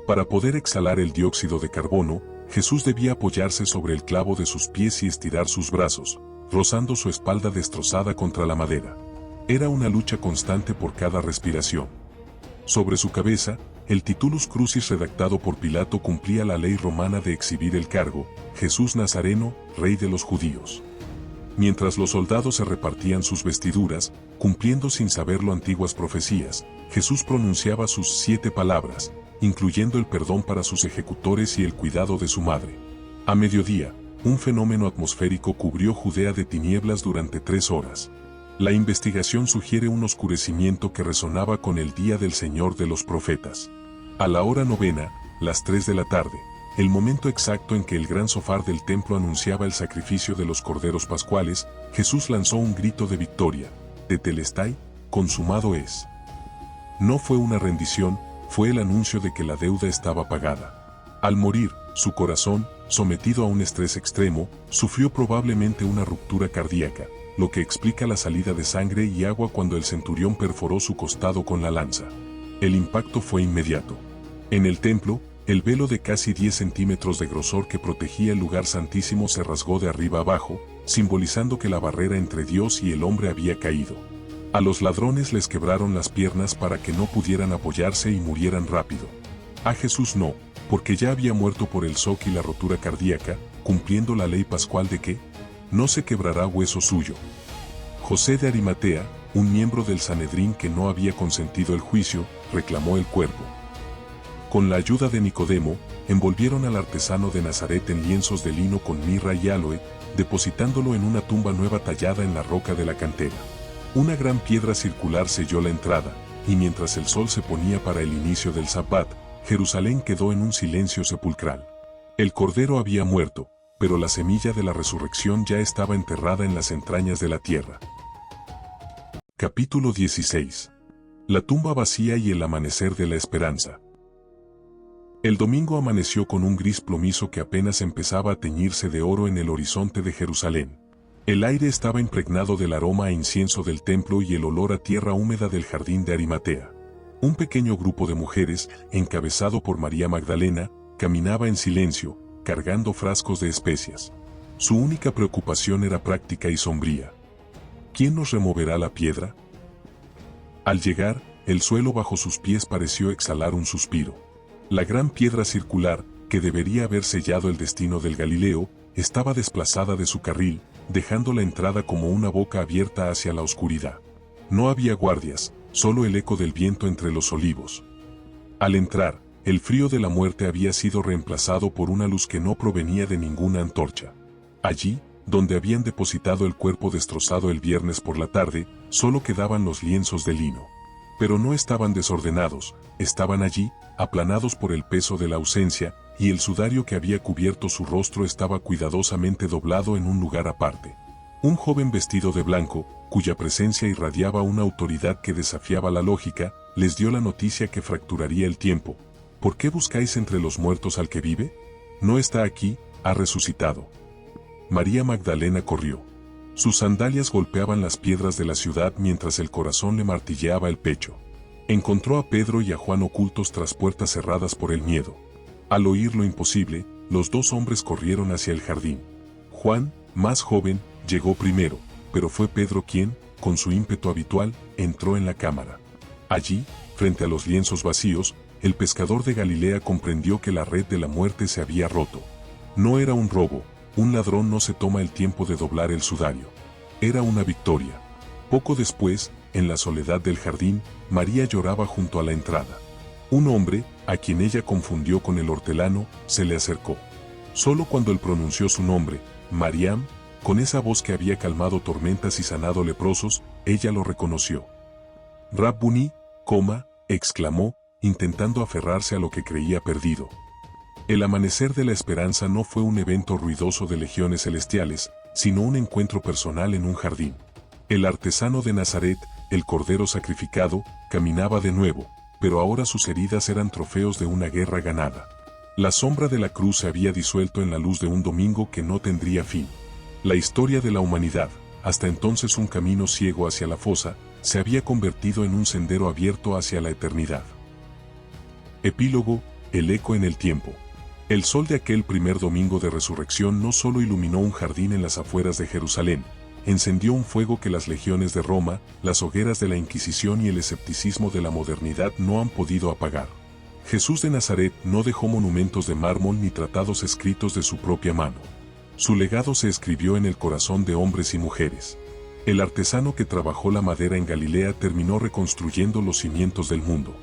Para poder exhalar el dióxido de carbono, Jesús debía apoyarse sobre el clavo de sus pies y estirar sus brazos, rozando su espalda destrozada contra la madera. Era una lucha constante por cada respiración. Sobre su cabeza, el titulus crucis redactado por Pilato cumplía la ley romana de exhibir el cargo, Jesús Nazareno, Rey de los Judíos. Mientras los soldados se repartían sus vestiduras, cumpliendo sin saberlo antiguas profecías, Jesús pronunciaba sus 7 palabras, incluyendo el perdón para sus ejecutores y el cuidado de su madre. A mediodía, un fenómeno atmosférico cubrió Judea de tinieblas durante 3 horas. La investigación sugiere un oscurecimiento que resonaba con el día del Señor de los profetas. A la hora novena, las 3 de la tarde, el momento exacto en que el gran shofar del templo anunciaba el sacrificio de los corderos pascuales, Jesús lanzó un grito de victoria, Tetelestai, consumado es. No fue una rendición, fue el anuncio de que la deuda estaba pagada. Al morir, su corazón, sometido a un estrés extremo, sufrió probablemente una ruptura cardíaca, lo que explica la salida de sangre y agua cuando el centurión perforó su costado con la lanza. El impacto fue inmediato. En el templo, el velo de casi 10 centímetros de grosor que protegía el lugar santísimo se rasgó de arriba abajo, simbolizando que la barrera entre Dios y el hombre había caído. A los ladrones les quebraron las piernas para que no pudieran apoyarse y murieran rápido. A Jesús no, porque ya había muerto por el shock y la rotura cardíaca, cumpliendo la ley pascual de que no se quebrará hueso suyo. José de Arimatea, un miembro del Sanedrín que no había consentido el juicio, reclamó el cuerpo. Con la ayuda de Nicodemo, envolvieron al artesano de Nazaret en lienzos de lino con mirra y áloe, depositándolo en una tumba nueva tallada en la roca de la cantera. Una gran piedra circular selló la entrada, y mientras el sol se ponía para el inicio del Sabbat, Jerusalén quedó en un silencio sepulcral. El Cordero había muerto, pero la semilla de la resurrección ya estaba enterrada en las entrañas de la tierra. Capítulo 16. La tumba vacía y el amanecer de la esperanza. El domingo amaneció con un gris plomizo que apenas empezaba a teñirse de oro en el horizonte de Jerusalén. El aire estaba impregnado del aroma a incienso del templo y el olor a tierra húmeda del jardín de Arimatea. Un pequeño grupo de mujeres, encabezado por María Magdalena, caminaba en silencio, cargando frascos de especias. Su única preocupación era práctica y sombría. ¿Quién nos removerá la piedra? Al llegar, el suelo bajo sus pies pareció exhalar un suspiro. La gran piedra circular, que debería haber sellado el destino del Galileo, estaba desplazada de su carril, dejando la entrada como una boca abierta hacia la oscuridad. No había guardias, solo el eco del viento entre los olivos. Al entrar, el frío de la muerte había sido reemplazado por una luz que no provenía de ninguna antorcha. Allí, donde habían depositado el cuerpo destrozado el viernes por la tarde, solo quedaban los lienzos de lino. Pero no estaban desordenados, estaban allí, aplanados por el peso de la ausencia, y el sudario que había cubierto su rostro estaba cuidadosamente doblado en un lugar aparte. Un joven vestido de blanco, cuya presencia irradiaba una autoridad que desafiaba la lógica, les dio la noticia que fracturaría el tiempo. ¿Por qué buscáis entre los muertos al que vive? No está aquí, ha resucitado. María Magdalena corrió. Sus sandalias golpeaban las piedras de la ciudad mientras el corazón le martilleaba el pecho. Encontró a Pedro y a Juan ocultos tras puertas cerradas por el miedo. Al oír lo imposible, los dos hombres corrieron hacia el jardín. Juan, más joven, llegó primero, pero fue Pedro quien, con su ímpetu habitual, entró en la cámara. Allí, frente a los lienzos vacíos, el pescador de Galilea comprendió que la red de la muerte se había roto. No era un robo, un ladrón no se toma el tiempo de doblar el sudario. Era una victoria. Poco después, en la soledad del jardín, María lloraba junto a la entrada. Un hombre, a quien ella confundió con el hortelano, se le acercó. Solo cuando él pronunció su nombre, Mariam, con esa voz que había calmado tormentas y sanado leprosos, ella lo reconoció. Rabbuni, exclamó, intentando aferrarse a lo que creía perdido. El amanecer de la esperanza no fue un evento ruidoso de legiones celestiales, sino un encuentro personal en un jardín. El artesano de Nazaret, el cordero sacrificado, caminaba de nuevo, pero ahora sus heridas eran trofeos de una guerra ganada. La sombra de la cruz se había disuelto en la luz de un domingo que no tendría fin. La historia de la humanidad, hasta entonces un camino ciego hacia la fosa, se había convertido en un sendero abierto hacia la eternidad. Epílogo, el eco en el tiempo. El sol de aquel primer domingo de resurrección no solo iluminó un jardín en las afueras de Jerusalén, encendió un fuego que las legiones de Roma, las hogueras de la Inquisición y el escepticismo de la modernidad no han podido apagar. Jesús de Nazaret no dejó monumentos de mármol ni tratados escritos de su propia mano. Su legado se escribió en el corazón de hombres y mujeres. El artesano que trabajó la madera en Galilea terminó reconstruyendo los cimientos del mundo.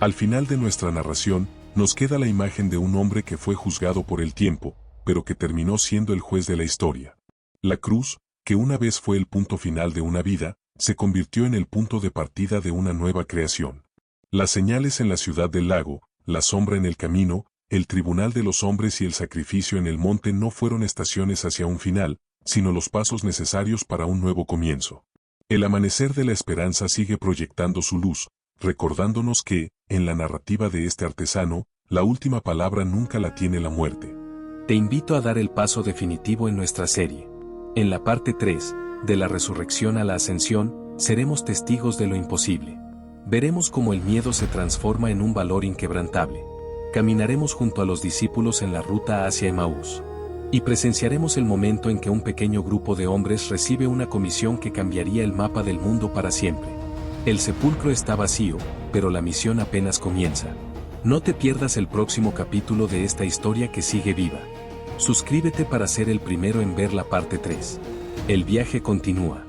Al final de nuestra narración, nos queda la imagen de un hombre que fue juzgado por el tiempo, pero que terminó siendo el juez de la historia. La cruz, que una vez fue el punto final de una vida, se convirtió en el punto de partida de una nueva creación. Las señales en la ciudad del lago, la sombra en el camino, el tribunal de los hombres y el sacrificio en el monte no fueron estaciones hacia un final, sino los pasos necesarios para un nuevo comienzo. El amanecer de la esperanza sigue proyectando su luz, recordándonos que, en la narrativa de este artesano, la última palabra nunca la tiene la muerte. Te invito a dar el paso definitivo en nuestra serie. En la parte 3, de la resurrección a la ascensión, seremos testigos de lo imposible. Veremos cómo el miedo se transforma en un valor inquebrantable. Caminaremos junto a los discípulos en la ruta hacia Emaús. Y presenciaremos el momento en que un pequeño grupo de hombres recibe una comisión que cambiaría el mapa del mundo para siempre. El sepulcro está vacío, pero la misión apenas comienza. No te pierdas el próximo capítulo de esta historia que sigue viva. Suscríbete para ser el primero en ver la parte 3. El viaje continúa.